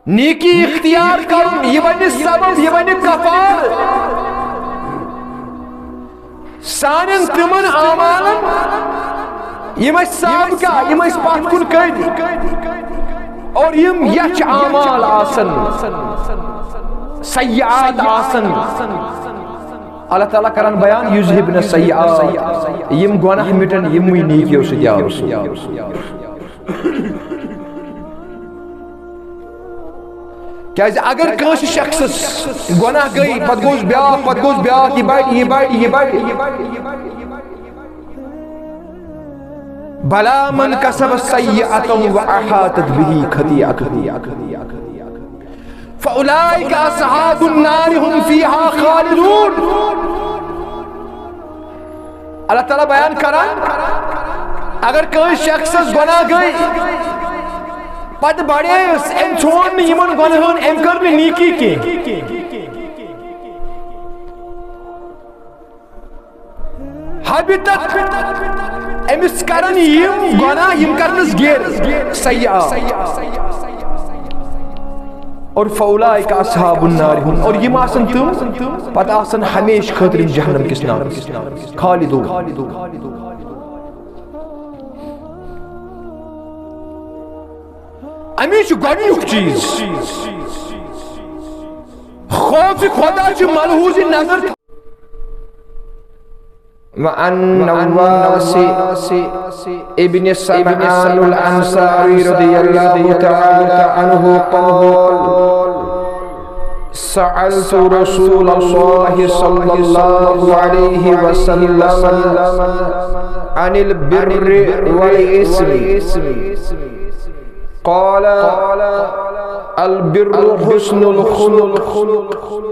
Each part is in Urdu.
نیکی اختیار کرن یہ بنی سبب یہ بنی کفار سانن تمن اعمالن یم سابقہ یم پتھ کن کڑ اور یم یچ اعمال آسن سیئات آسن اللہ تعالیٰ کران بیان یذہبن السیئات یم گناہ مٹن یموی نیکیو سۭتۍ کیازِ اگر کٲنٛسہِ شخصس گناہ گئی پتہٕ گوٚژھ بیٛاکھ یہِ بڑِ بلا من کسب سیئۃ واحاطت به خطیئۃ فاولئک اصحاب النار هم فیہا خالدون اللہ تعالیٰ بیان کران اگر کٲنٛسہِ شخصس گناہ گئی پتہ بڑیس ام چھوڑ یمن گناہن ام کر نیکی کی حبتت امس کرن یم گناہ یم کرنس غیر سیئات اور فاولئک اصحاب النار هم اور یم آسن تم پتہ آسن ہمیشہ خاطر جہنم کس نارس خالدون امیش گۄڈنیُک چیز خوف خدا چھ ملحوظ نظر وعن نواس ابن سمعان الانصاری رضی اللہ تعالی عنہ قال سألت رسول الله صلى الله عليه وسلم عن البر والإثم قال البر حسن الخلق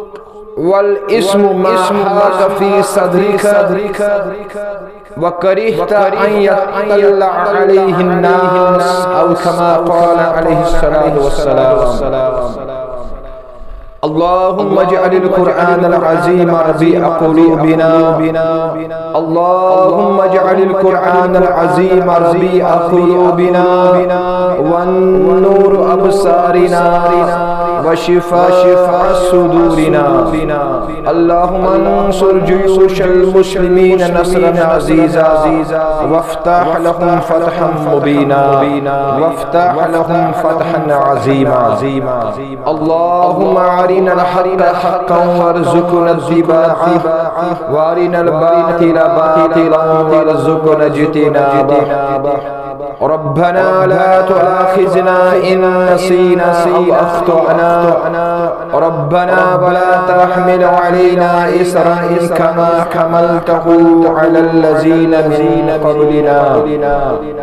والاسم ما حاك في صدرك وكرهت أن يطلع عليه الناس أو كما قال عليه الصلاة والسلام اللهم اجعل القرآن العظيم ربيع قلوبنا اللهم اجعل القرآن العظيم ربيع قلوبنا والنور أبصارنا وشفاء صدورنا اللهم انصر جيوش المسلمين نصرا عزيزا وافتح لهم فتحا مبينا وافتح لهم فتحا عظيما اللهم أرنا الحق حقا وارزقنا اتباعه وارنا الباطل باطلا وارزقنا اجتنابه ربنا لا تؤاخذنا إن نسينا أو أخطأنا ربنا ولا تحمل علينا إصرا كما حملته على الذين من قبلنا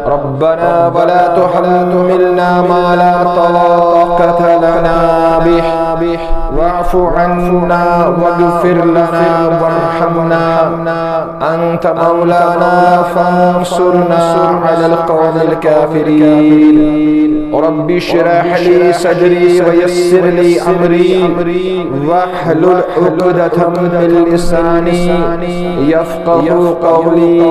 ربنا ولا تحملنا ما لا طاقة لنا به واعف عنا واغفر لنا وارحمنا أنت مولانا فانصرنا على القوم الكافرين رب اشرح لي صدري ويسر لي أمري واحلل عقدة من لساني يفقهوا قولي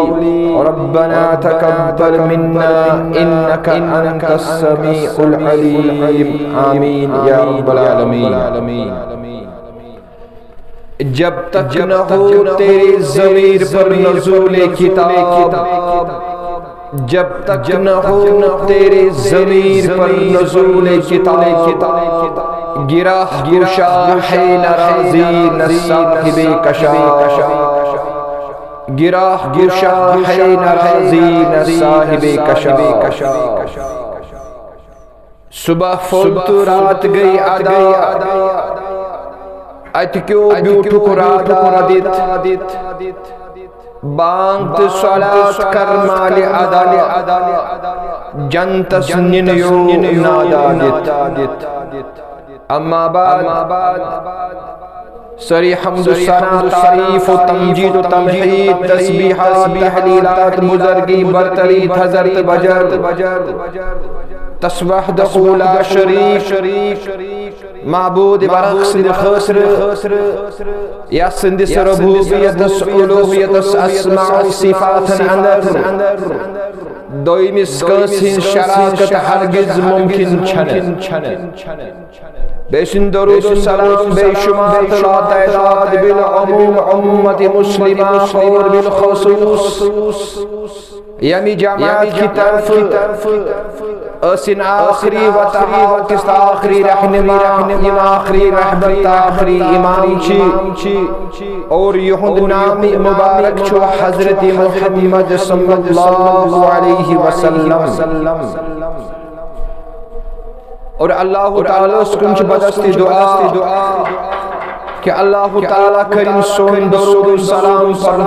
ربنا تقبل منا إنك أنت السميع العليم آمين يا رب العالمين جب تک نہ ہو تیری ضمیر پر نزول کتاب جب تک نہ ہو تیری ضمیر پر نزول کتاب گرا گوشا ہے ناراضی نہ صاحب کشا گرا گوشا ہے ناراضی نہ صاحب کشا صبح فوت رات گئی ادا ات کیوں بیوٹھک رات آدت بانگ تو صلات کر مال ادا جنتس ننیو نادادت اما بعد سری حمد و ثنا تعریف و تمجید و تمحید تسبیحات تحلیلات بزرگی برتری حضرت بجر تسبح لا شریف معبود برق سند خسر یا سند ربوبیت الوهیت اسماء صفات اندر دویمس کٲنٛسہِ ہٕنٛز شراکت ہرگز ممکن چھنہٕ بیسن درود و سلام بے شمار تلا تعداد بالعموم امت مسلمہ اور بالخصوص یمی جماعت کی طرف اسن آخری و تحاکست آخری رہنما آخری رہبر آخری امام چی اور یہند نام مبارک چھو حضرت محمد صلی اللہ علیہ وسلم اور اللہ تعالیٰ سکنچ بدستی دعا کہ اللہ تعالیٰ کریم سون درود و سلام پر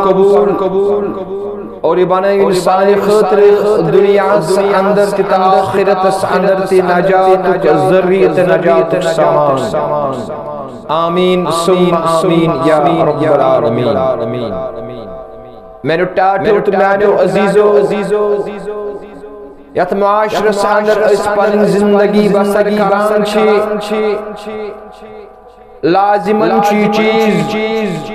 قبول اور بنائیں انسانی خطر دنیا سے اندر تا آخرت سے اندر تی نجات ذریت نجات سامان آمین ثم آمین یا رب العالمین میں نے ٹاٹو تو میں نے عزیزو یت معاشرہ سے اندر اس پن زندگی بسر کران چھ لازمن چیز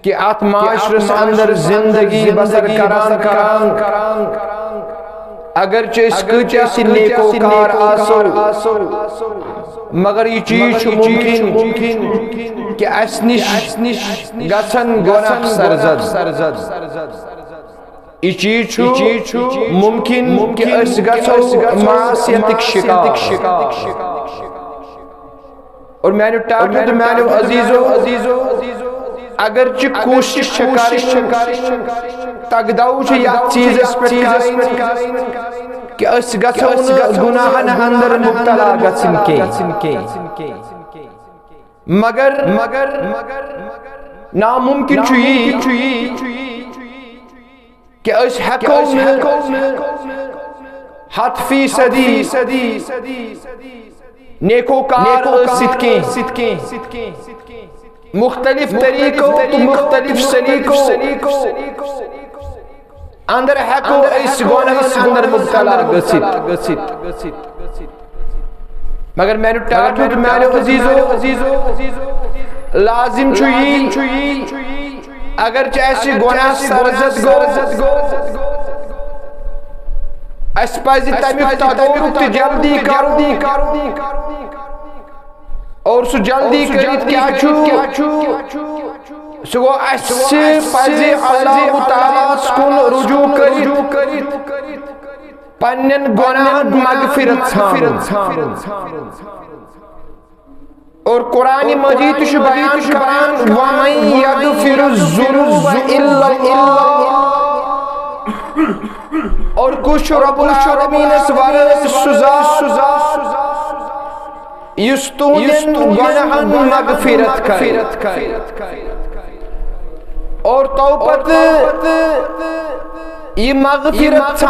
کہ ات معاشرہ سے اندر زندگی بسر کران اگرچہ اس کچھ سی نیکوکار آسو مگر یہ چیز ممکن کہ اس نش گسن گناہ سرزد یہ چیز ممکن کہ اس گسو معصیتک شکار اور میں نے ٹاٹو تو میں نے عزیزو اگرچہ کوشش کریں تگداؤ چھ یا چیز اس پر کریں کہ اس گسو گناہن اندر مبتلا گسن کے مگر ناممکن چھوئی کہ اس حقوں میں 7% نیکوکار صدقیں مختلف طریقوں تو مختلف سلیقوں اندر حقوں اس گناہن اندر مبتلا گسد مگر میں نے ٹاٹو میں نے عزیزو لازم چھوئی اگر چیسی گناہ سرزد گو اس پازی تمیک تدورک جلدی کرو اور سو جلدی کرید کیا چھو سو اس پازی اللہ تعالیٰ سکن رجوع کرید پنن گناہ مغفرت اور قرآن مجید شو بیان کران وَمَنْ يَغْفِرُ الذُّنُوبَ إِلَّا اللَّهُ اور کچھ رب العالمین سوارے سزا یستون گناہن مغفرت کرے اور توبت یہ مغفرت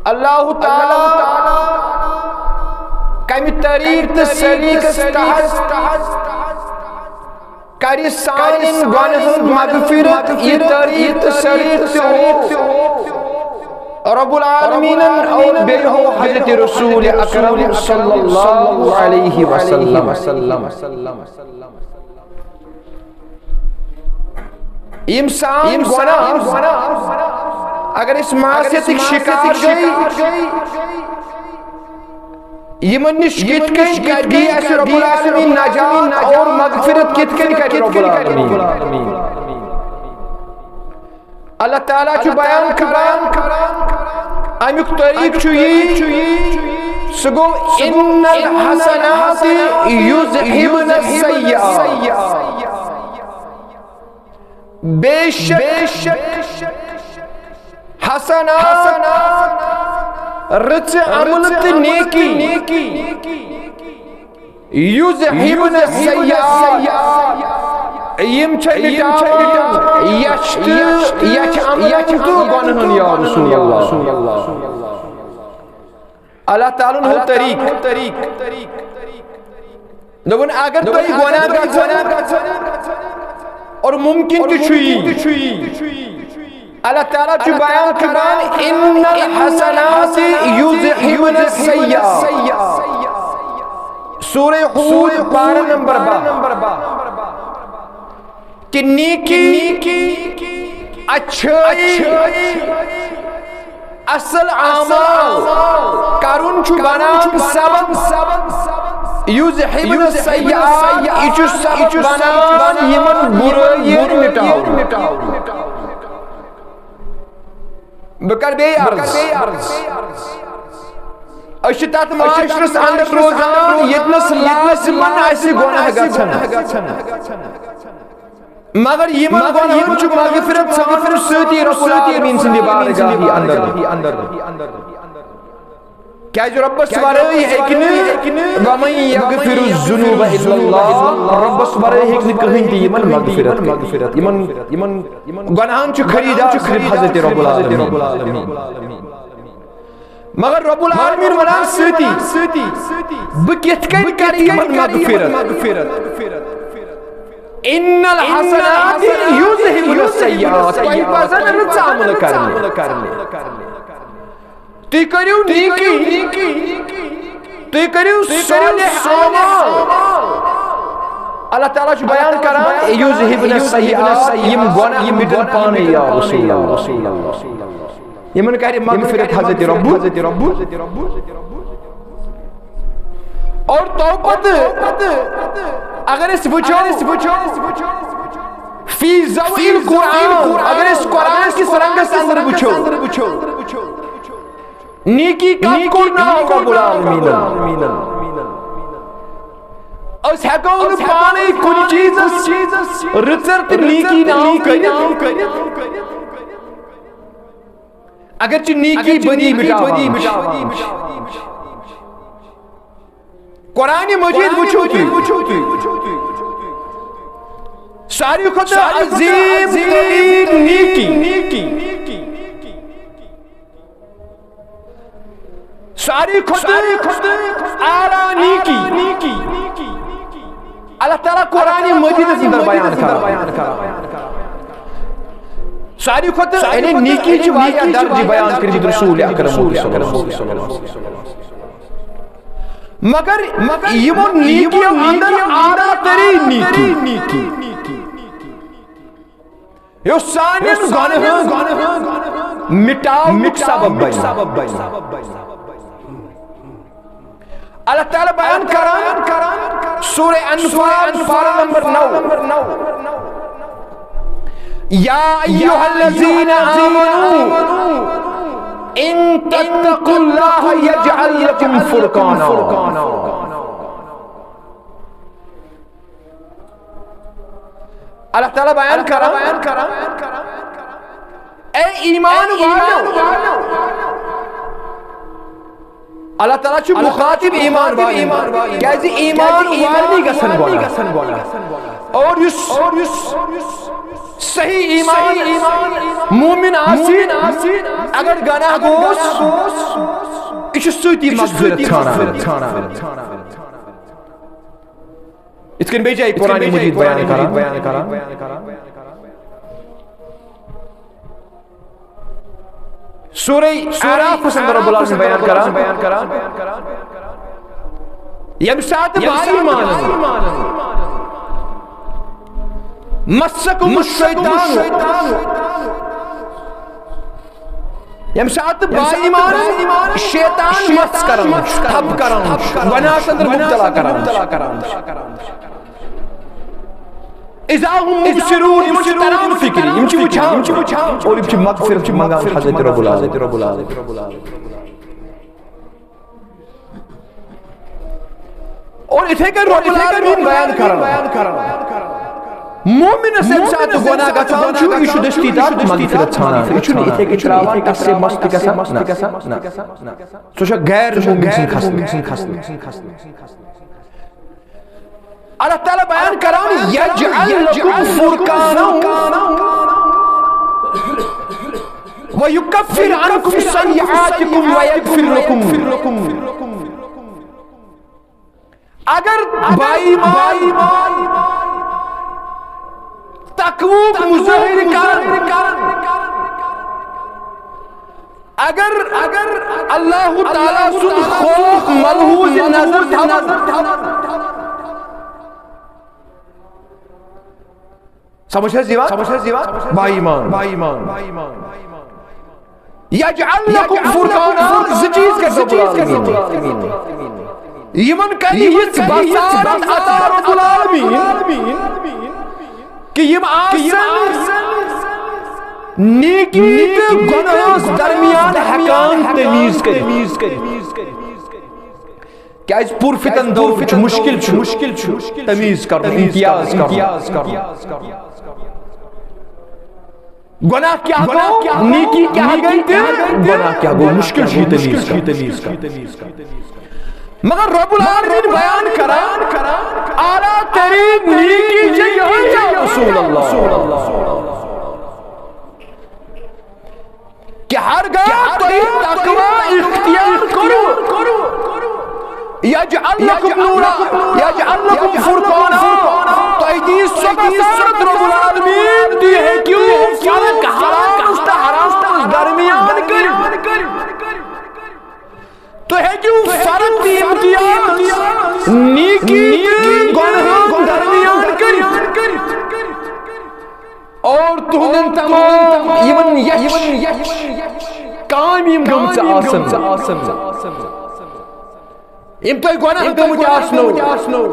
اللہ تعالی کمی طریق سلیق تحت کری سانن گناہن مغفرت یہ طریق سلیق رب العالمین اور بے ہو حضرت رسول اکرم صلی اللہ علیہ وسلم انسان گناہ اگر اس معصیت شکار گئی یہ منش کت کن دی اس رب العالمین نجات اور مغفرت کت کن کر رب العالمین اللہ تعالیٰ چو بیان کران امیک طریق چوئی سگو ان الحسنات یذہبن السیئات بے شک حسنات رچ عملت نیکی یذہبن السیئات یم مٹاوان یچ عملت تو گنہن یا رسول اللہ اللہ تعالیٰ ہو طریق دبن اگر تو گناہ گژھن اور ممکن تو چھوئی اللہ تعالیٰ چو بیان کران ان الحسنات یذہبن السیئات سورہ ہود پارہ نمبر 12 کہ نیکی اچھائی اصل اعمال کرن چھُ بنان سبب یُذہِبْنَ السیئات یہ چھُ سبب بنان یمن برٲیِن مٹاوُن بہٕ کر بیٚیہِ عرض أسۍ چھِ تتھ معاشرس اندر روزان ییٚتنس لازمن آسہِ گۄناہ گژھن مگر یمن گۄناہن چھُ مغفرت ژھانڈنہٕ سۭتی رب العالمین سٕنٛدِ بارگاہہِ اندر کیازِ رۄبس ورٲے ہیٚکہِ نہٕ وَمَن یغفر الذنوب الا اللہ رۄبس ورٲے ہیٚکہِ نہٕ کٕہٕنۍ تہِ یمن مغفرت یمن گۄناہن چھُ خریدار صرف حضرت رب العالمین مگر رب العالمین ونان سۭتی بہٕ کِتھ کٔنۍ کرٕ یمن مغفرت ان الحسنات یذہبن السیئات تۄہہِ پزن رٕژ عملہٕ کرنہِ تُہۍ کٔرِو نیکی تُہۍ کٔرِو صالح اعمال اللہ تعالیٰ چھُ بیان کران یذہبن السیئات یِم گۄناہ مِٹن پانے یا رسول اللہ یمن کرِ مغفرت حضرت رب اور توبت اگر اس وچھو فی ضوء القرآن اگر اس قرآن کی سرنگس اندر وچھو نیکی کا کوٚر رب العالمین أسۍ ہیٚکو نہٕ پانے کُنہِ چیٖزس رٕژر تہٕ نیکی ناو کٔرِتھ اگرچہ نیکی بدی مٹاوان قرآن مجید وچھو تُہۍ ساروی کھۄتہٕ عظیٖم تریٖن نیکی ساروی کھۄتہٕ اعلیٰ نیکی اللہ تعالیٰ قرآن مجیدس اندر بیان کران ساروی کھۄتہٕ یعنی نیکی چھِ واریاہ درجہِ بیان کٔرمٕتۍ رسول اکرم صلی اللہ علیہ وسلم مگر یمو نیکیو اندر اعلیٰ ترین نیکی یۄس سانٮ۪ن گۄناہن مٹاونُک سبب بنہِ اللہ تعالیٰ بیان کران سورہ انفال پارہ نمبر 9 یا ایھا الذین آمنوا ان تتقوا اللہ یجعل لکم فرقانا اللہ تعالیٰ بیان کران اے ایمان والو اللہ تعالیٰ چھُ مخاطب ایمان والٮ۪ن کیازِ ایمان والنٕے گژھن گۄناہ اور یُس صحیح ایمان مومن آسہِ اگر گناہ گوس یہِ چھُ سۭتی مغفرت ژھانڈان یِتھ کٔنۍ بیٚیہِ جایہِ قرآن مجیٖد بیان کران سورہ اعراف اندر رب العالمین بیان کران ییٚمہِ ساتہٕ بائیمانن مسکم الشیطان ییٚمہِ ساتہٕ بائیمانن شیطان مس کران تھپ کران گۄناہس اندر مبتلا کران اذا هم مبصرون یِم چھِ تران فکرِ یِم چھِ وٕچھان اور یِم چھِ مغفرت منگان حضرت رب العالمین اور یِتھے کٔنۍ رب العالمین بیان کران مومنس ییٚمہِ ساتہٕ گۄناہ گژھان چھُ یہِ چھُ دٔستی تتھ مغفرت ژھانڈان یہِ چھُنہٕ یِتھے کٔنۍ تراوان تتھ سے مس تہِ گژھان سۄ چھےٚ غیر مومن سٕنٛز خصلت اللہ تعالیٰ بیان کران یجعل لکم فرقانا ویکفر عنکم سیئاتکم ویغفر لکم اگر بائیمان تقویٰ مظاہر کرن اگر اللہ تعالیٰ سن خوف ملحوظ نظر تھاون سمجھ ہے زیوان بھائی ایمان یجعل لکم فرقانا زچیز کر رب العالمین یمن کری ہیچ بسارت عطا رب العالمین کہ یم آسن نیکی کے گناہs درمیان حکام تمیز کری کیا اس پور فتن دور چھ مشکل تمیز کر امتیاز کر گناہ کیا گو نیکی کیا گئی گناہ کیا گو مشکل چھ تمیز کر مگر رب العالمین بیان کرا اعلیٰ ترین نیکی چاہیے یا رسول اللہ کہ ہرگاہ تو تقوی اختیار کرو یجعل لکم نورا یجعل لکم فرقانا تو ایدیس سبسارت رب العالمین دی ہے کیوں فرق حرام درمیان کر تو ہے کیوں فرق دی امتیاز نیکی گناہ درمیان کر اور تہنن تمام یمن کامیم گمچ آسن یم تو گناہ گمچ آسنو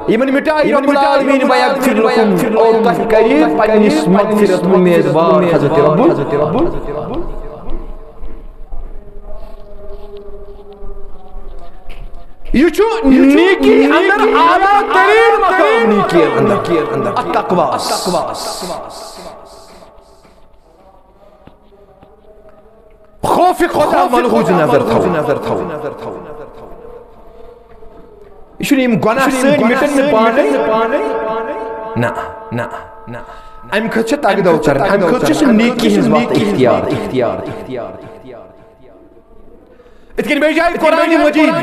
یمن مٹائی رب العالمین بیغفر لکم اور تہ کری پنس مغفرت میزبان حضرت رب یہ چھو نیکی اندر اعلیٰ ترین مقام نیکی اندر التقواس خوف خدا ملحوظ نظر تھو یہ چھو نیم گناہ سن مٹن میں پانے نا ام خط چھ تاگدو کرن ام خط چھ نیکی ہنز وقت اختیار اتکن بیجائے قرآن مجید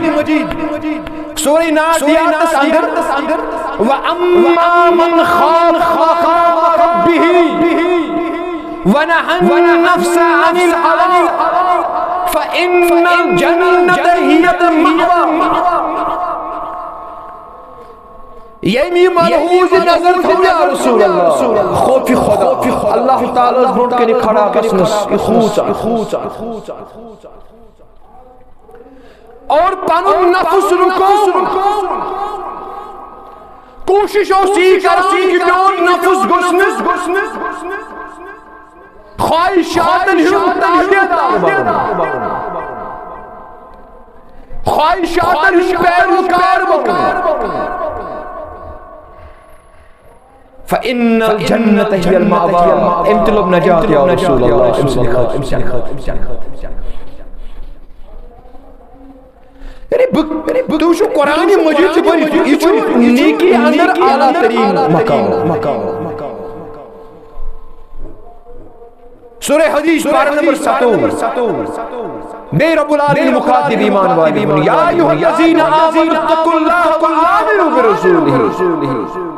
سورہ نادیات اندر وَأَمَّا مَنْ خَافَ مَقَامَ رَبِّهِ وَنَهَى النَّفْسَ عَنِ الْهَوَىٰ فَإِنَّ الْجَنَّةَ هِيَ الْمَأْوَىٰ یہ ملحوظ نظر تھو یا رسول اللہ خوف خدا اللہ تعالیٰ بھوٹ کے کھڑا کسنس خوچا اور پانون نفس رکو کوشش ہو سیکھائی کہ میون نفس گسنس خواہشاتن ہم تابعدار خواہشاتن ہم پیروکار فَإِنَّ الْجَنَّةَ هِيَ الْمَأْوَىٰ امتلب نجات یا رسول اللہ تو شو قرآن مجید سے بڑی یہ چھو نیکی اندر اعلیٰ ترین مقام سورہ حدیث پارہ نمبر 7 بے رب العالمین مخاطب ایمان والی یا ایوہ الذین آمنوا اتقوا اللہ وآمنوا برسولہ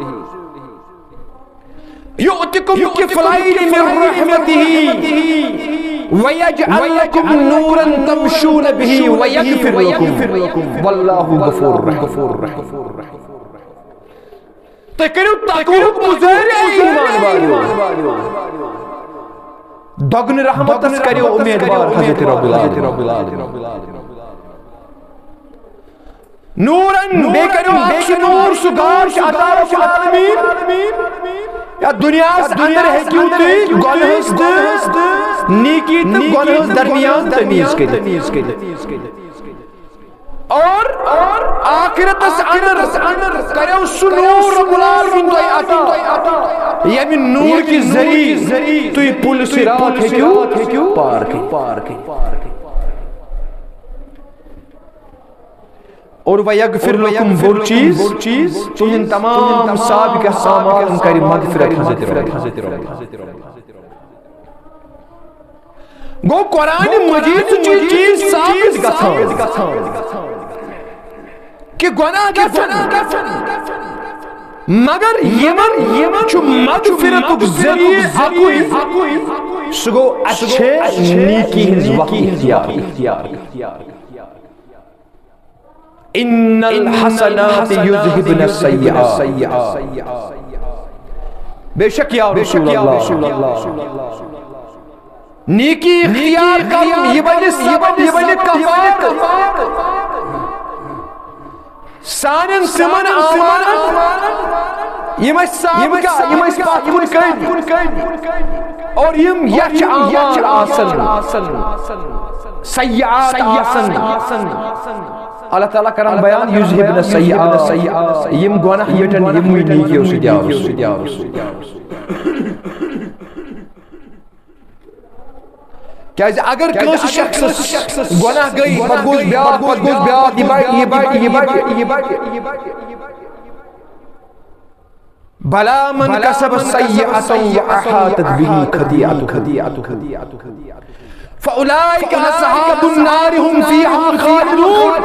یؤتکم کفلین من رحمتہ وَيَجْعَلْ لَكُمْ نُورًا تَمْشُونَ بِهِ وَيَغْفِرْ لَكُمْ وَاللَّهُ غَفُورٌ رَحِيمٌ تو کرو تقویق مزیر ایمان والیو دگن رحمت اس کریو امیدوار حضرت رب العالمین نوراً بے کرو آکش نور سگار عطا رب العالمین یا دنیا اندر ہے کیوں تی گنہست نیکی تو گنہست درمیان تمیز کے اور آخرت اس اندر کرو سنور رب العالمین تو عطا یہ نور کی ذریع تو یہ پل صراط ہے کیوں پار کی اور وَيَغْفِرْ لَكُمْ وہ چیز تو ان تمام سابقہ سامان کری مغفرت حضرت رب گو قرآن مجید چیز ثابت گتھان کہ گناہ مگر یمن چو مغفرت ذریعہ اکوئی سگو اچھے نیکی ہنز وقت اختیار ان الحسنات یذہبن السیئات بے شک یا رسول اللہ نیکی اختیار کرم یہ بنی سبب یہ بنی کفارت سانن سمن آمان یہ سابقہ یہ پاتون کن اور یچ آمان آسن سیعات آسن اللہ تعالیٰ کرن بیان یذہبن السیئات یم گناہ مٹن یم نیکیو سۭتۍ کیازِ اگر کٲنٛسہِ شخصس گناہ گٔے پتہٕ گوٚژھ بیٛاکھ یہِ بڑِ بلا من کسب سیئۃ وأحاطت به خطیئته فأولئک اصحاب النار هم فیہا خالدون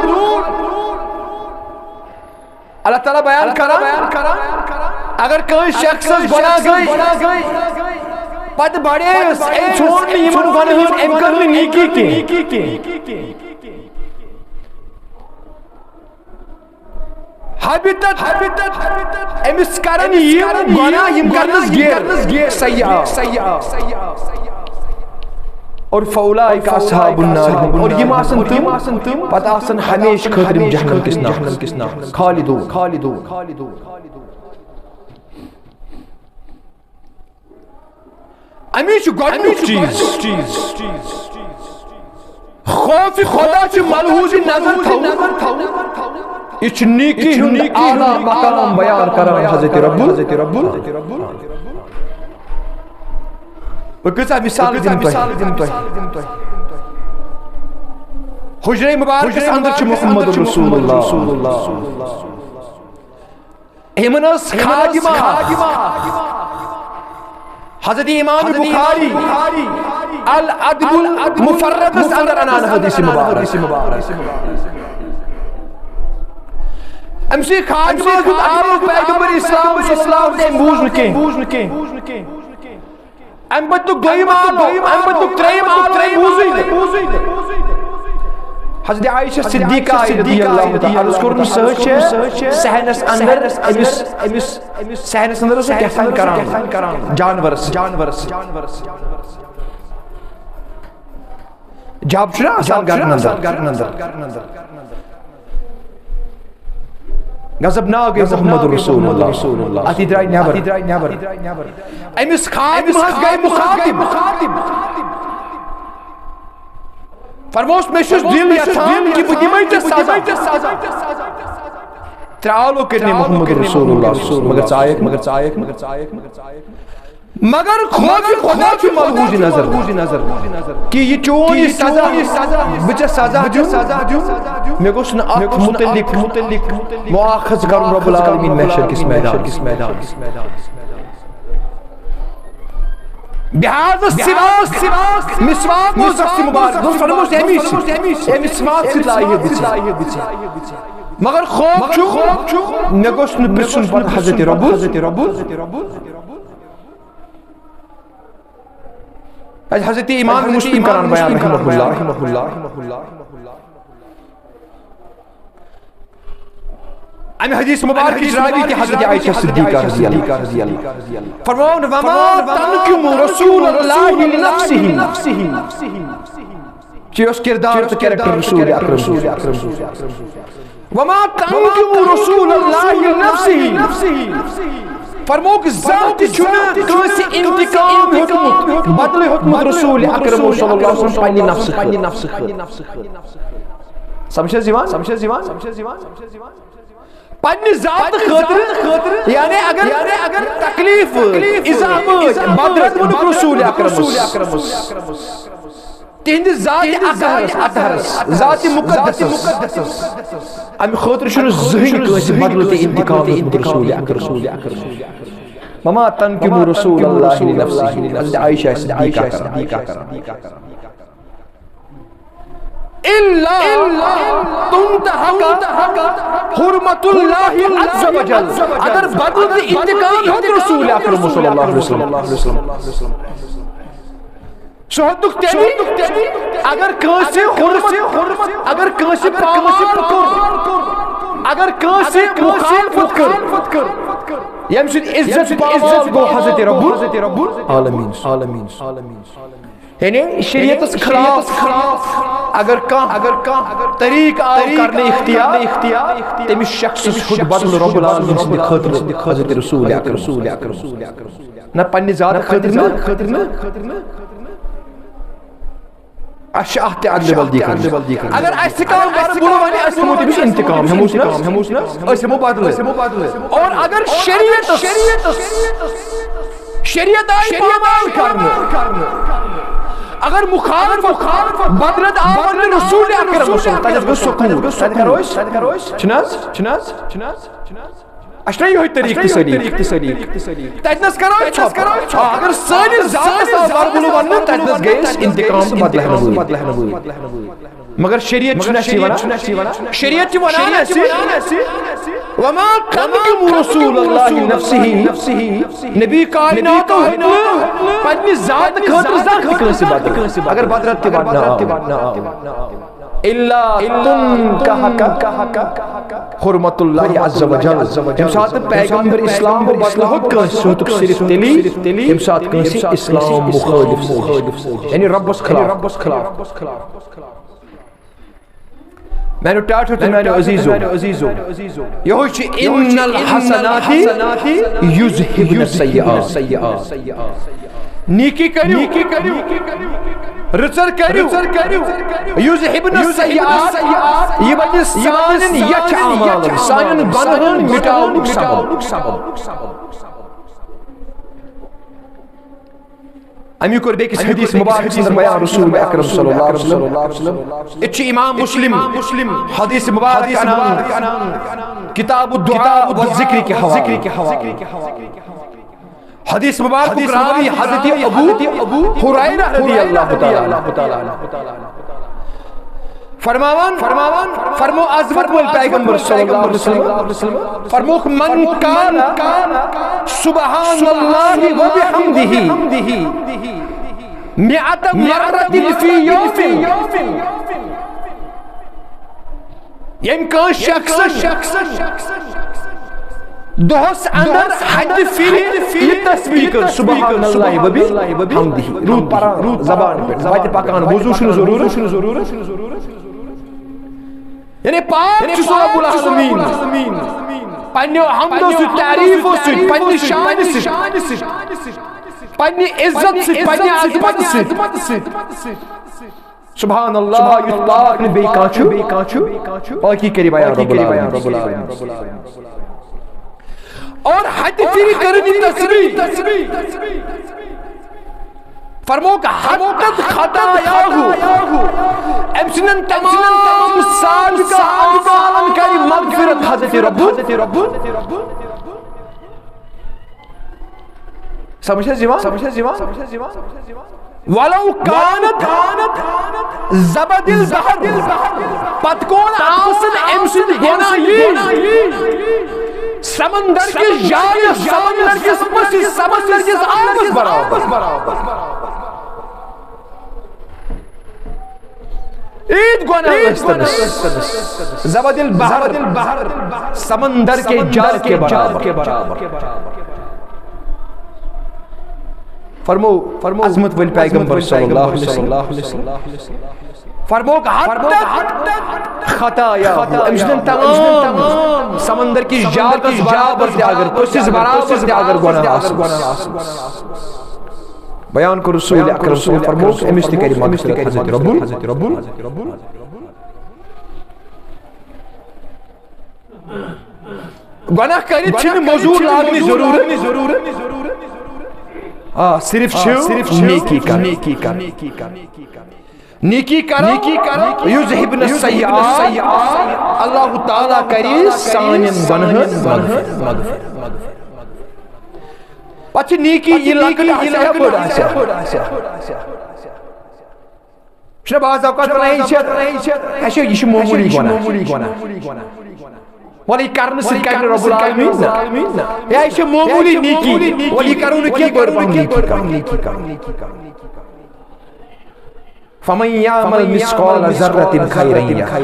اللہ تعالیٰ بیان کران اگر کٲنٛسہِ شخصس گناہ گٔے پتہٕ بڑیس أمۍ ژھوٚن نہٕ یِمن گۄناہن أمۍ کٔر نہٕ نیکی کینٛہہ حبتت أمِس کرن یِم گۄناہ یِم کرنس غیر سیئات اور فاولئک اصحاب النار اور یم آسن تم پتہ آسن ہمیشہ خاطر جہنم کس ناخ خالدون امیش گۄڈنیُک چیز خوف خدا چھ ملحوظ نظر تھاوُن یہ چھ نیکی ہُنٛد اعلیٰ مقام بیان کران حضرت رب بہٕ کۭژاہ مثال دِمہٕ تۄہہِ حجرے مبارکس اندر چھ محمد رسول اللہ یمن ٲس خادمہ حضرت امام بخاری العدل المفردس اندر انان حدیث مبارک امسی خادمہ گُت آمُت پیغمبر اسلام نے بوٗز نہٕ کینٛہہ ام پتک دویم ام پتک تریم بوٗزٕے نہٕ حضرت عائشہ صدیقہ رضی اللہ تعالی عرض کرن سہچ صحنس اندر امس صحنس اندر سہ کیسن کران جانورس جاب چھنا آسان گرن اندر غضب ناک محمد رسول اللہ اتی درائی نیبر امس خادم حض گئی مخاطب فرموس میں شس دل یتھان کہ بہ دمے ژےٚ سزا ترٛالو کٔرۍ محمد رسول اللہ مگر ژایکھ مگر خوف خدا چھُ ملحوظ نظر کہ یہ چون یہ سزا بہ ژےٚ سزا دیُن مےٚ گوٚژھ نہٕ اتھ متعلق مؤاخذ کرُن رب العالمین محشر کس میدان بہذا السواق مسواک موسیقی مبارک دوست فرموش امیس سواق سۭتۍ لایہِ بِچہِ مگر خوف چھُ مےٚ گوٚژھ نہٕ پرژھُن پتہٕ حضرت رب حضرت امام مسلم کران بیان رحمہ اللہ امی حدیث مبارک راوی کہ حضرت عائشہ صدیقہ رضی اللہ فرماؤن وما تنکم رسول اللہ لنفسہ چیوس کردار تو کریکٹر رسول اکرم وما تنکم رسول اللہ لنفسہ فرموک ذات چھنا کانسی انتقام ہوتمت بدل ہوتمت رسول اکرم صلی اللہ علیہ وسلم پنی نفس سمجھے زیوان پنی ذات خاطر یعنی اگر تکلیف اضافت بدل رسول اکرم تہند ذات اطہرس ذات مقدس ام خاطر شنو زہن کانسی بدل تے انتقام ہوتمت رسول اکرم مما تنکم رسول اللہ لنفسہ حضرت عائشہ صدیقہ کرا اللہ تنتہک حرمت اللہ عز و جل اگر بدل تے انتقام ہوت رسول اکرم صلی اللہ علیہ وسلم شہدک تیلی اگر کانسی حرمت اگر کانسی پامال کر اگر کانسی مخالفت کر یم سن عزت پامال گو حضرت رب العالمین یعنی شریعت خلاف اگر کان طریق آو کرنے اختیار تمس شخص خود بدل رب العالمین سند خاطر حضرت رسول اکرم نہ پنہ ذات خاطر نہ اشاہ تے عدل بلدی اگر اس کام بار بولو ونی اس مو تمس انتقام ہموس نا اس مو بدل اور اگر شریعت پامال کرنے اگر مخالف بدرت آمن رسول اکرم تجد گو سکون کروش چناز اشنا یہ طریق تصدیق تجنس کروش اگر سانی ذات بار بولو ونی تجنس گیس انتقام بدلہ نبوی مگر شریعت شریعت وما قدم رسول اللہ نفسه نبی کائنات پنی ذات خاطر زخ کنسی بدل اگر بدرت تبنا الا تنکحک حرمت اللہ عز و جل یم سات پیغمبر اسلام بدلہ کنسی ہوتک صرف تلی یم سات کنسی اسلام مخالف یعنی ربس خلاف میں نے ٹاٹھو تو میں نے عزیزو یہ ہوئی ان الحسنات یذہبن السیئات نیکی کریو رچر کریو یذہبن السیئات یہ بجے سانن یچ اعمال سانن گناہن مٹاؤنک سبب امی کور بیکس حدیث مبارک سندر بیان رسول اکرم صلی اللہ علیہ وسلم اچھی امام مسلم حدیث مبارک انان کتاب الدعاء والذکر کے حوالے حدیث مبارک راوی حضرت ابو ہریرہ رضی اللہ تعالی فرمو عظمت وال پیغمبر صلی اللہ علیہ وسلم فرمو من کان سبحان اللہ و بحمدہ مئت مرت فی یوم یم کان شخص دوس اندر حد فی یہ تسبیح کر سبحان اللہ و بحمدہ رود پران زبان پر وقت پاکان وضو شنو ضرور یعنی پاک چھو رب العالمین پنیو حمد و سو تعریف و سو پنی شان سے پنی عزت سے پنی عظمت سے سبحان اللہ یطلاق نے بے کانچو پاکی کری بیان رب العالمین اور حد فری کرنی تسبیح فرمو کا حقت خطایاہو امسنن تمام سابقہ آمالن کری مغفرت حضرت رب سمجھے زیوان ولو کانت زبد البحر پتکون آسن امسن گناہی سمندر کی جائے سمندر کی آگز برابر عید گناہ استنس زبد البحر سمندر کے جال کے برابر فرمو عظمت وال پیغمبر صلی اللہ علیہ وسلم فرمو کہ حتی خطایا امشنن تمام سمندر کی جال کی برابر دے اگر کسیز برابر دے اگر گناہ آسن بیان کو رسول اکرم فرمو کہ امشتی کری مغفرت حضرت رب گناہ کری چھن موضوع لاغنی ضرور صرف نیکی کر یذہبن السیئات اللہ تعالیٰ کری سانین گناہن مغفرت پچھ نیکی یہ لکڑی آسیا بڑا آسیا چھنا بعض اوقات ایسے یہ معمولی گناہ ولی کرن سے کرن رب العالمین یا یہ معمولی نیکی ولی کرن کی بڑا نیکی فمن یعمل مثقال ذرۃ خیرا یرہ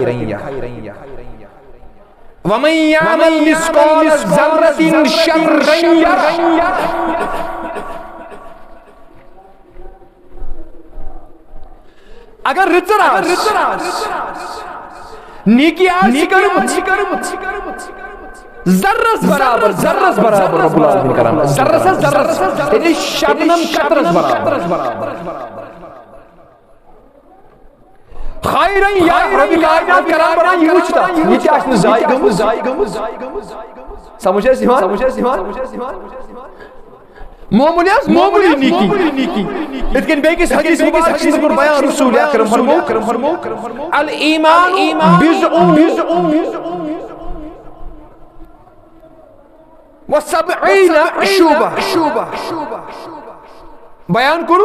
وَمَن يَعْمَلْ مِثْقَالَ ذَرَّةٍ شَرًّا يَرَهُ. اگر رٕژر نیکی آسہِ کٔرمٕژ ذرس برابر رب العالمین کران ذرس یعنی شبنم قطرس برابر خیرن یا رب کائنات کران بران یہ وچھتا یہ کیا آسن زائی گمز سمجھ ہے ایمان معمولی نیکی اتکن بیکس حدیث مبارک پر بیان رسول اکرم فرمو الایمان بضع وسبعین شعبہ بیان کرو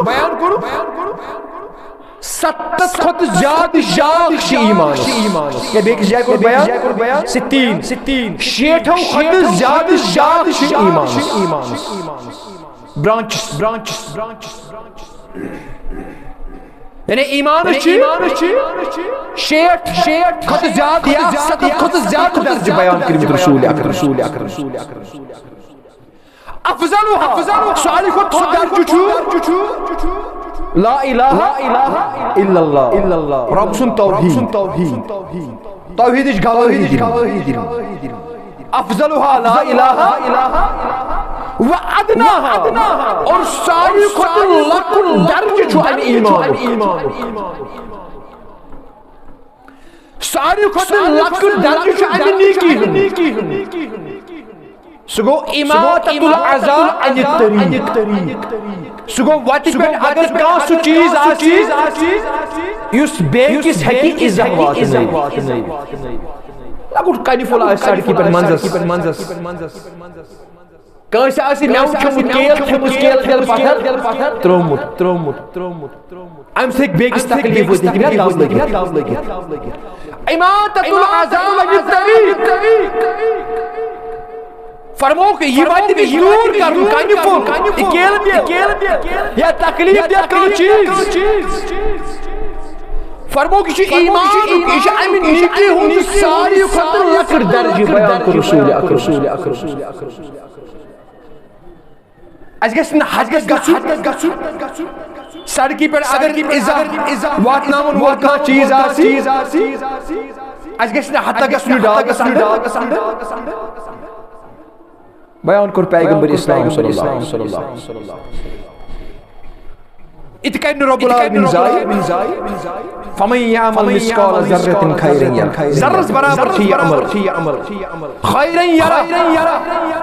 70 کھت زیادہ شاخ چھ ایمانس یا بیکس جائے کو بیان 60 شیٹھوں کھت زیادہ شاخ چھ ایمانس برانچز یعنی ایمان چھ شیٹ کھت زیادہ یا 70 کھت زیادہ درج بیان کریم رسول اکرم افضلها سؤال کھت درج چھو لا الہ الا اللہ رب سن توحید اچ گواہی افضلها لا الہ وادناها اور ساری کھت لکن درج چھو ان ایمان ساری کھت لکن درج چھو ان نیکی سگو اماتت العزا عن الطریق سگو واتش پہ اگر کان سو چیز آسی یس بیکس حقی عزت وات نہیں لگوٹ کنی فول آئی سڑکی پر منزس کانس آسی میو چھمت کیل پتھر ترومت ام سے بیکس تکلیف ہوتی ہے کہ داز لگی اماتت العزا عن الطریق فرمو کہ یہ بات بھی دور کروں کانی فون کیل یا تکلیف دیا کان چیز فرمو کہ ایمان کہ امن نیکی ہوں ساری خطر لکر درجی بیان کو رسول اکرم از گسن سڑکی پر اگر عزت واتنامن واتنا چیز آسی از گسن حتی گسن ڈاگ بیان کر پیغمبر اسلام صلی اللہ علیہ وسلم اتکن رب العالمین زائی فمن یعمل مثقال ذرة خیرا یرہ ذرس برابر تھی عمل خیرا یرہ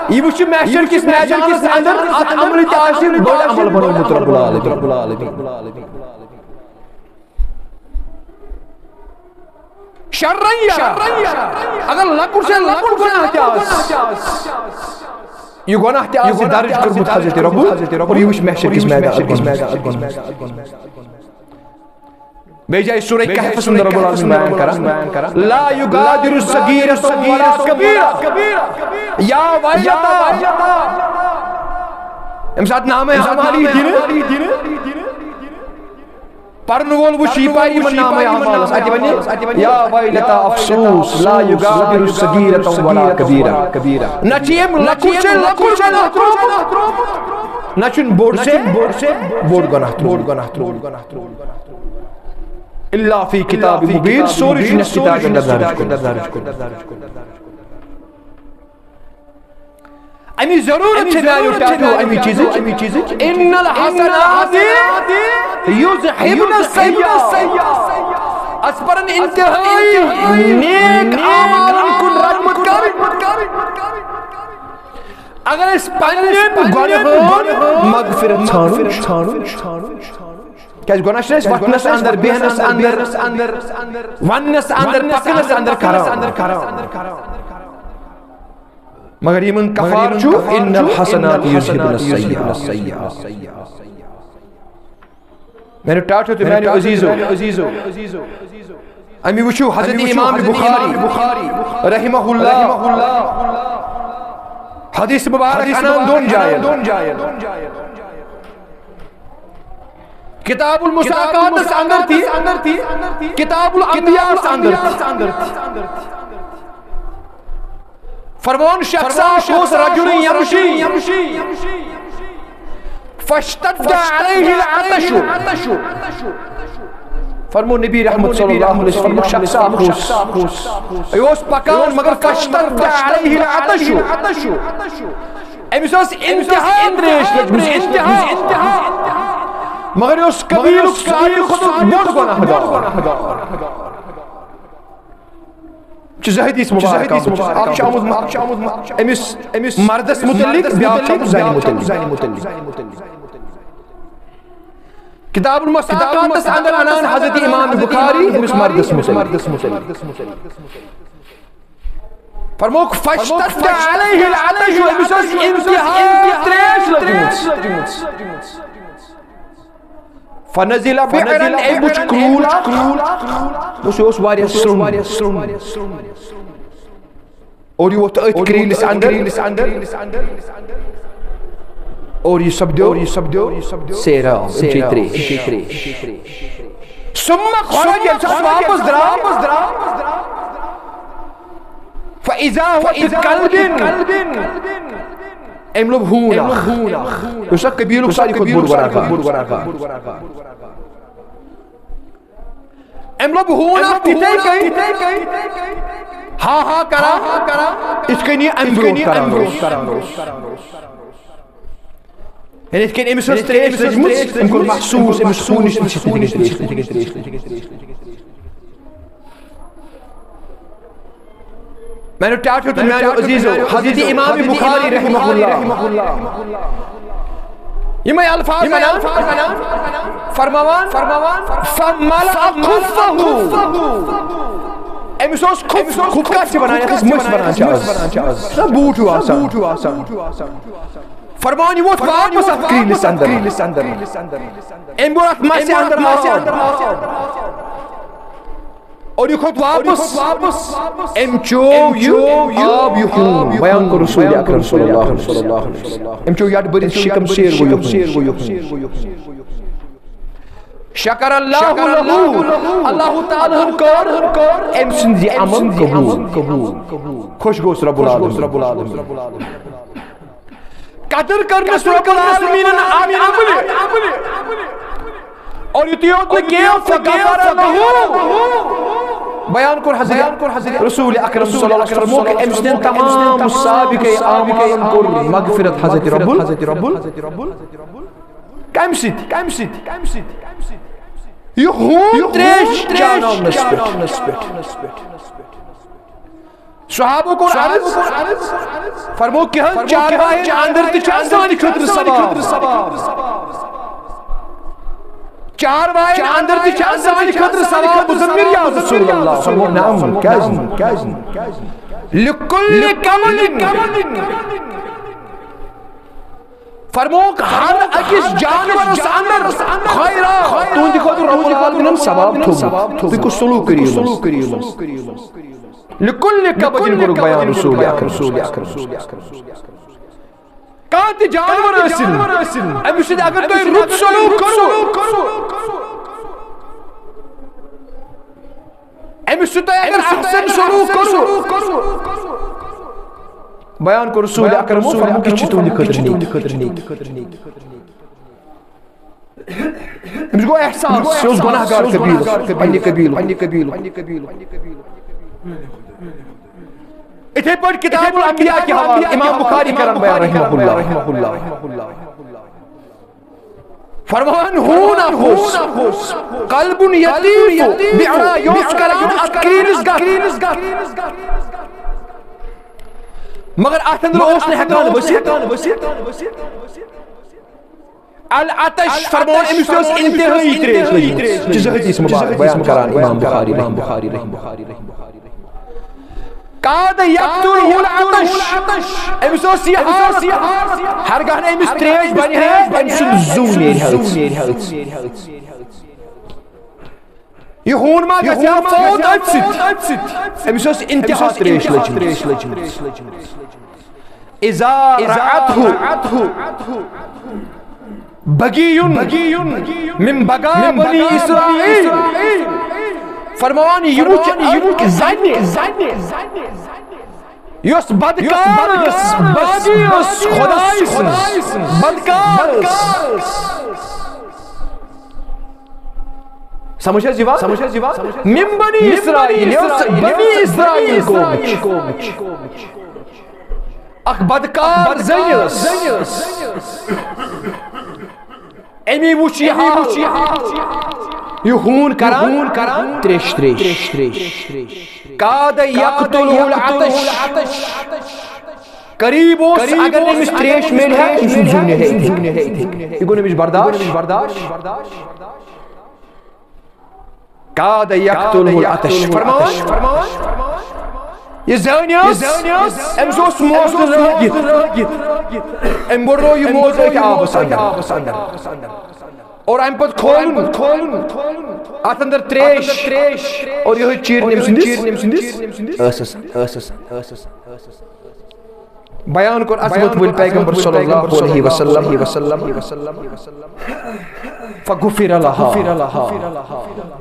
یہ وچھ محشر کس اندر ات عمل تاشر بڑا عمل بنومت رب العالمین شرا یرہ اگر لکڑ سے لکڑ گناہ کیا یہ گناہ تے آسی درج کرمت حضرت رب اور یہ وچھ محشر کس میدان بے جائے سورہ کہف سندر رب العالمین بیان کرا لا یغادر الصغیرۃ ولا کبیرۃ یا ویلتا امسات نام ہے ہماری دین پرنوول وہ شیپائی من نام ہے اعمالس اتی یا ویلتا افسوس لا یغادر الصغیرۃ ولا کبیرہ نچیم لکوچ نچن بورڈ سے بورڈ گناہ اللہ فی کتاب مبین سوری جنس کتاب اندر درج کو امی ضرورت سے نایو ٹاٹو امی چیز ان الحسنات یذہبن السیئات اس پر انتہائی نیک اعمال کن رحمت کر اگر اس پنن گناہ مغفرت چھانو کیاز گناہ چھس وقتنس اندر بہنس اندر ونس اندر پکنس اندر کرا مگر یہ من کفار چھو ان الحسنات یذہبن السیئات میں نے ٹاٹو تو میں نے عزیزو امی وچھو حضرت امام بخاری رحمہ اللہ حدیث مبارک انان دون جائے کتاب المساقات اندر تھی کتاب الانبیاء اندر تھی فرمان شخص آخوص رجل يمشي فاشتد عليه العطش فرمو نبی رحمت صلی اللہ علیہ وسلم شخص آخوص ایوس پکان مگر فاشتد عليه العطش امس اوس انتہا تریش لجمس انتہا مگر اس کبیر ساری خود بڑھ گناہگار چیز حدیث مبارک اک شامد امس مردس متعلق بیاکھ شامد زانی متعلق کتاب المساقات اندر انان حضرت امام بخاری امس مردس متعلق فرموک فاشتد علیہ العطش امس انتہا تریش لجمس فنزل بئرن اے بچ کرولا اس واریا سرن اور یہ وقت ایت کریلس اندر اور یہ سبدو سیرا تریش ثم خرج واپس درا فاذا هو بقلب املب ہونا یوسا قبیلک ساری خود بڑھ املب ہونا تیتے کئی ہاں کرا اس کے نیے امبروس کرا یعنی اس کے نیے امس تریش لجمس امکن محسوس امس سونش تریش میں نے ٹاٹو تو میرے عزیزو حضرت امام بخاری رحمہ اللہ یہ میں الفاظ فرماوان فملأ خفہ امسوس خف کا چی بنایا اس مش بنانا چاہز بوٹ ہوا آسان فرمان یہ وقت واپس کریلس اندر امبورت ماسی اندر اور یہ خود واپس امچو آب یخون بیان کو رسول اکرم صلی اللہ علیہ وسلم امچو یاد بری شکم سیر و یخون شکر اللہ لہو اللہ تعالیٰ کر امسن عمل قبول خوش گوس رب العالمین قدر کرنس رب العالمین عمل اور یتیوت کیا فغفر لہو بیان کر حضرت رسول اکرم صلی اللہ علیہ وسلم کہ امسن تمام سابق آمان کر مغفرت حضرت رب کم سیت یہ ہون تریش جانو نسبت صحابوں کو عرض فرمو کہ ہن چاروائی اندر تچان سانی خطر سباب چاروائی اندر تچان سانی خطر سباب مزمیر یا رسول اللہ فرمو نعم کازن لکل کمن فرموک ہر اکس جانور اندر خیرات تو اندی خود رب العالمین سباب تو کو سلوک کریے لکل کبجن کو بیان رسول اکرم کانت جانور اسن امشد اگر تو رد سلوک کرو امشد تو اگر احسن سلوک کرو بیان کو رسول اکرم فرمو کی چھتوں نے قدر نیک امس گو احساس سوز گناہگار قبیل اتھے پر کتاب الانبیاء کی حوالہ امام بخاری کرن بیان رحمہ اللہ فرمان ہون خوش قلب یتیف بعنا یوسکران اکرینس گا مگر آتندر اوس نے حقان بسیت العطش فرمان امسوس انتہائی تریش لگی چیز حدیث مبارک بیان کران امام بخاری قاد یقتل العطش امسوس سیاحات ہرگاہ امس تریش بنی ہے امسوس زون یہ ہون ما گیا فوت اپسط امسوس انتہا تریش لجم اذا رعته بغی من بغا بنی اسرائیل فرمان یموچ زن یس بدکار باقی اس خدای سن بدکار سمجھ ہے جواب من بنی اسرائیل بنی اسرائیل کو اخ بدکار زنیس امی وچ یہ خون کران تریش کاد یقتلہ العطش قریب اس اگر نمس تریش مل ہے اسو زونے ہے یہ گو نمس برداشت کاد یقتلہ العطش فرمان یہ زانیس ام سوس موز راگت ام برو یہ موز ایک آبس اندر اور ام پت کھولن ات اندر تریش اور یہ چیر نم سندس اسس بیان کر عظمت ول پیغمبر صلی اللہ علیہ وسلم فغفر لها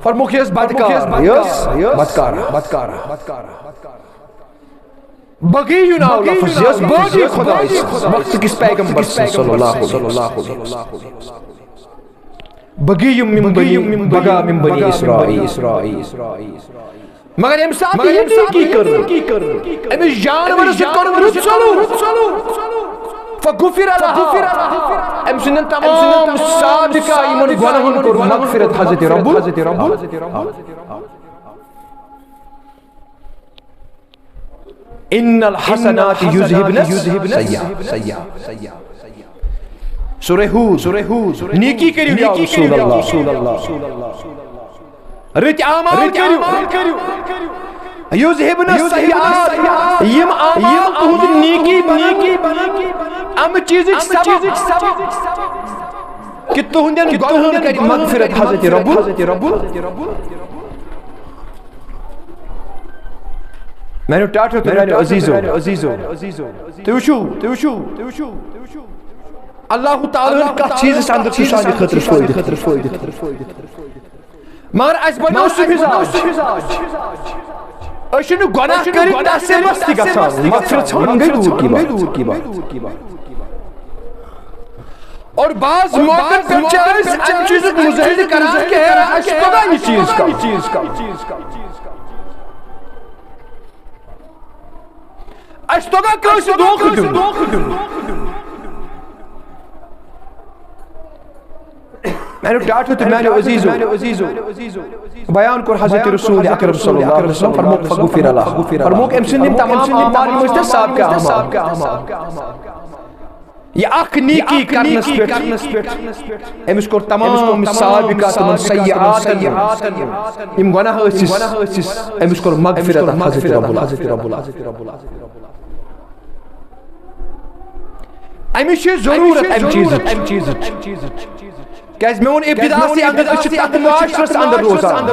فرموک یس بدکار بگی ناو لفظ یس بگی خدای وقت کس پیغمبر صلی اللہ علیہ وسلم بگی من بنی اسرائیل مگر ام ساتھ یہ کی کر ام جانور سے کر رت چلو فغفر لها ام سنن تمام صادقہ ایمن گناہن کو مغفرت حضرت رب ان الحسنات یذهبن السیئات سورہ ہود نیکی کریو یا رسول اللہ رت اعمال کریو یذهبن السیئات یم اعمال تہنز نیکی ام چیزک سبب کہ تہندن گناہن کر مغفرت حضرت رب میں نے ٹاٹو تو میرے عزیزو توشو اللہ تعالی کا چیز اندر شان خطر فائدہ مگر اس بنو مزاج اشن گناہ کر تاسے مستی گژھان مغفرت ژھانڈن گئی دور کی بات اور بعض موقع پر چیز ان چیز مظاہرہ کران کہ اس کو یہ چیز کا اس تو کا کس دوخ میں نے ڈاٹو تو میں نے عزیزو بیان کر حضرت رسول اکرم صلی اللہ علیہ وسلم فرموک فغفر لها فرموک امسن تمام اعمال مجھتے صاحب کا اعمال یہ اخ نیکی کرنس پیٹ امس کر تمام سابقات من سیئات یم گناہ اسس امس کر مغفرت حضرت رب امس چھ ضرورت ام چیز کیاز میں ابتدا سے اندر اشتاق معاشرس اندر روزان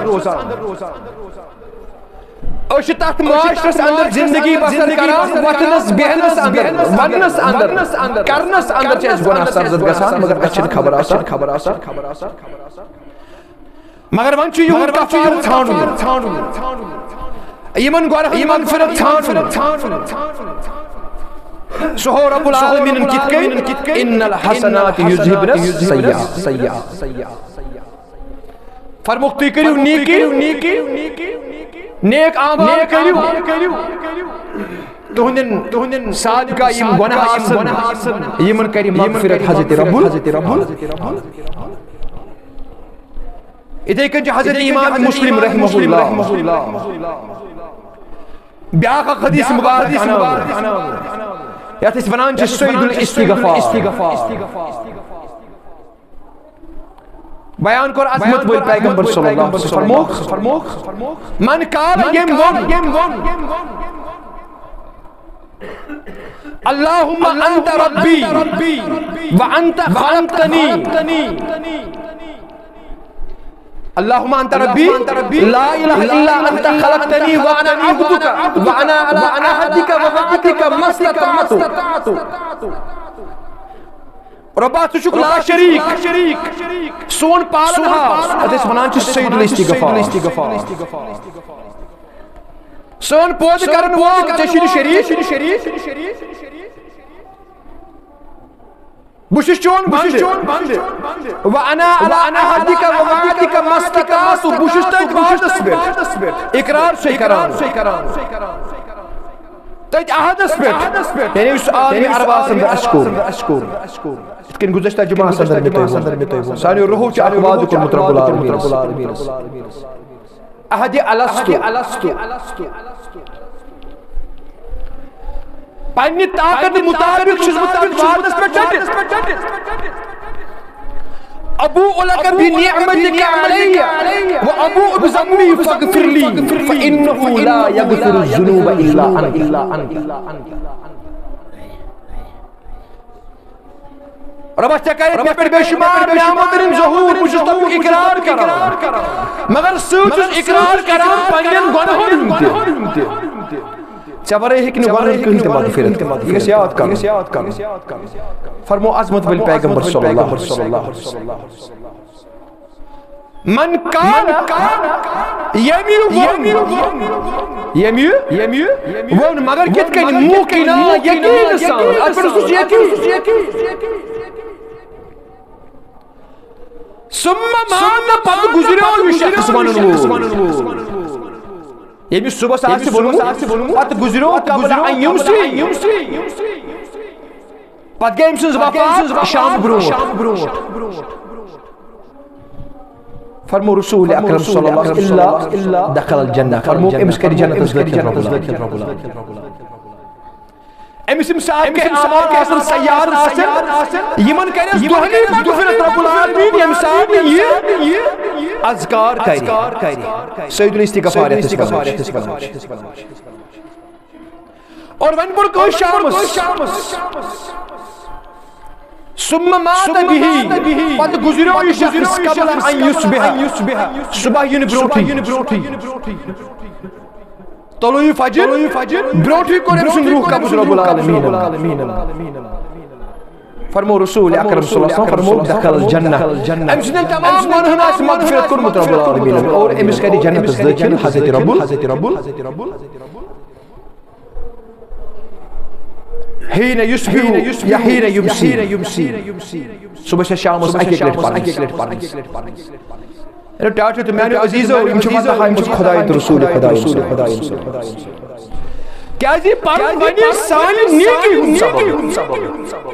اشتاق معاشرس اندر زندگی بسر کران وطنس بہنس اندر ونس اندر کرنس اندر چیز گناہ سرزد گسان مگر اچھن خبر آسان مگر ونچو یہون کفار ژھانڈن یمن گناہ مغفرت ژھانڈن سہو رب العالمین کت ان الحسنات یذهبن السیئات فرموک تُہۍ کٔرِو نیکی نیک اعمال کٔرِو تُہندٮ۪ن صادقہ یم گناہ آسن یمن کَرِ مغفرت حضرت رب اِتھے کٔنۍ چھُ حضرت امام مسلم رحمہ اللہ بیاکھ اکھ حدیث مبارک یات اس ونان چھ سید الاستغفار بیان کر عظمت ول پیغمبر صلی اللہ علیہ وسلم فرموک من قال یم ون اللهم انت ربی وانت خلقتنی اللهم انت ربی لا الہ الا انت خلقتنی وانا عبدک وانا على عهدک ووعدک ما استطعت ربا تو شکر لا شریک سون پالن ہاس ادس ونان چھ سید الاستغفار سون پود کرن وول چشن شریف بشش چون بند وانا على عهدك ووعدك ما استطعت بشش تج وعدس بيت اقرار شي کران تج عهدس بيت یعنی اس عالم اربع سند اشکور کن گزشتہ جمعہ صدر میں تو سانی روح چ اقواد کو رب العالمین عهد الستو پنی طاقت مطابق چھس وعدس پہ ابوء لك بنعمتك علي وابوء بذنبي فاغفر لي فانه لا يغفر الذنوب الا انت رب تکایت میں پر بے شمار نعمتن ظہور مجھتو اقرار کرا مگر سوچ اقرار کرا پنن گناہن تے چبرے ہک نہ گناہ کہیں تے مغفرت یہ یاد کر فرمو عظمت بل پیغمبر صلی اللہ علیہ وسلم من کان یمیو ون مگر کت کن موقنا یقین سان اپر یقین ثم ما پت گزریو شخص ونن یمی صبح ساعت بولوں پت گزریو قبل ان یمسی پت گیم سنز وفات شام برو فرمو رسول اکرم صلی اللہ علیہ وسلم دخل الجنہ فرمو امس کری جنت از داخل رب العالمین امس امساد کے اعمال حسن سیار حاصل یمن کرس دہلی مغفرت رب العالمین امساد یہ اذکار کری سید الاستغفار اور ون پر کو شامس ثم مات به پت گزریو یہ شخص قبل ان یصبح صبح ین بروٹھی طلوع فجر بروٹھی کو رسول روح قبض رب العالمین فرمو رسول اکرم صلی اللہ علیہ وسلم فرمو دخل الجنہ امسن تمام گناہن مغفرت کرمت رب العالمین اور امس کری جنت از داخل حضرت رب حين يصبح يا حين يمسي صبح سے شام اس ایک لیٹ پڑھنا ہے ٹاٹو تو میں نے عزیزو ان چھ پتہ ہے خدای تو رسول خدای کیا جی پر ونی سان نیکی ہن سبب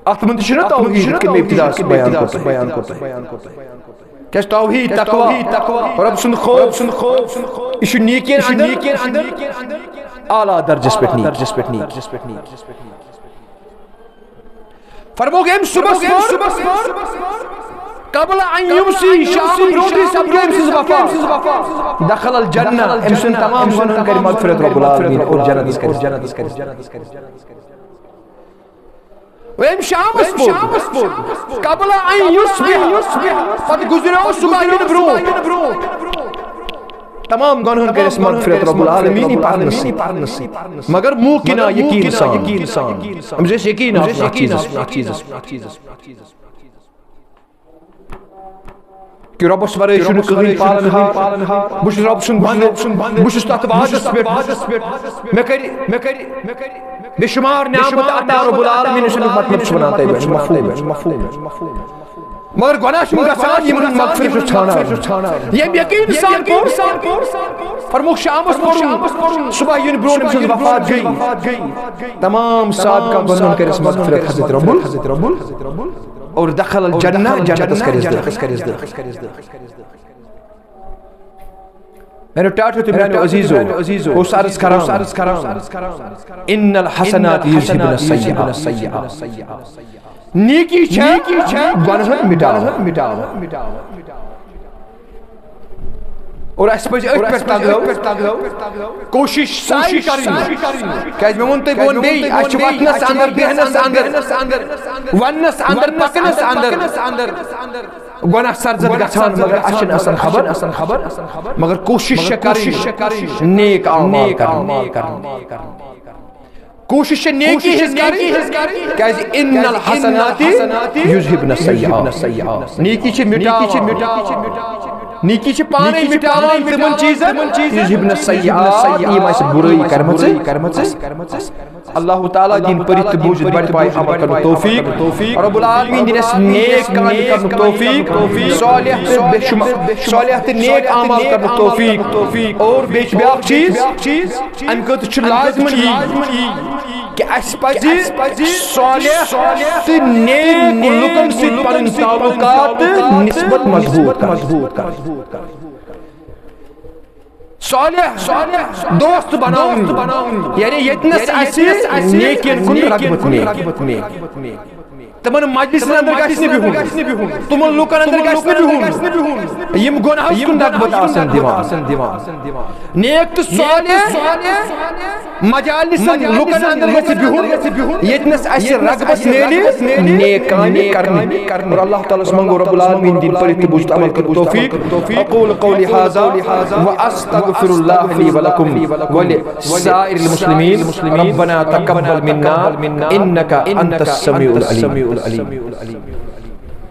اتمن چھنا توحید کے ابتدا سے بیان کرتا ہے کیا توحید تقوی رب سن خوف اس نیکی اندر اعلیٰ درجس پہ نہیں فرمو کہ صبح قبل ان یمسی شام بروٹی سب کے امسز وفا دخل الجنہ امسن تمام گناہن کر مغفرت رب العالمین اور جنت کر ویم شام اسپور قبل ان یصبح فت گزرو صبح ین برو تمام گناہن کر اس مغفرت رب العالمین پرنس مگر موقنا یقین سان امس یقین چیز کہ رب سورے شن کہیں پالنہار بش رب سن بش تات وعدس پہ میں کری بے شمار نعمت عطا رب العالمین سے مطلب سناتا ہے مفہوم مگر گناہ شم گسان یمن مغفرت چھانا یہ یقین سان پور فرمو شام اس پڑھوں صبح ین برون سے وفات گئی تمام سابقہ گناہن کر اس مغفرت حضرت رب اور دخل الجنہ جنت اس کرز میں نے ٹاٹو تو میں نے عزیزو وہ سارس کرام ان الحسنات یذهبن السیئات نیکی چھے گناہن مٹاو اور اس پہ ایک تگلو کوشش کریں کہ میں ونتے بون بی اچھ وطنس اندر بہنس اندر ونس اندر پکنس اندر گناہ سرزد گچھان مگر اچھن اصل خبر مگر کوشش کریں نیک اعمال کریں کوشش نیکی ہز کریں کہ ان الحسنات یذهبن السیئات نیکی چھے مٹاو نیکی چھ پانے مٹاوان تمن چیزن یذہبن السیئات یم اس برائی کرمژ اللہ تعالی دین پرت بوجھ بڑ پائے عمل کرن توفیق رب العالمین دین اس نیک کام کرن توفیق صالح تے نیک اعمال کرن توفیق اور بیچ بیاکھ چیز ام کو چھ لازمی کہ اس پزِ صالح تے نیک لوکن سۭتۍ پنن تعلقات نسبت مضبوط کر صالح دوست بناون یعنی یتنس اس نیکین کن رغبت نیک تمن مجلسن اندر گژھِ بہن تمن لوکن اندر گژھِ بہن یم گناہ کن رغبت آسن دِوان نیک تو صالح مجالسن لوکن اندر گژھِ بہن یتنس اس رغبت نیرِ نیک کامہِ کرن اور اللہ تعالی منگو رب العالمین دین پرت بوجھ عمل کر توفیق اقول قولی ھذا واستغفر الله لي ولكم ولسائر المسلمين ربنا تقبل منا انك انت السميع العليم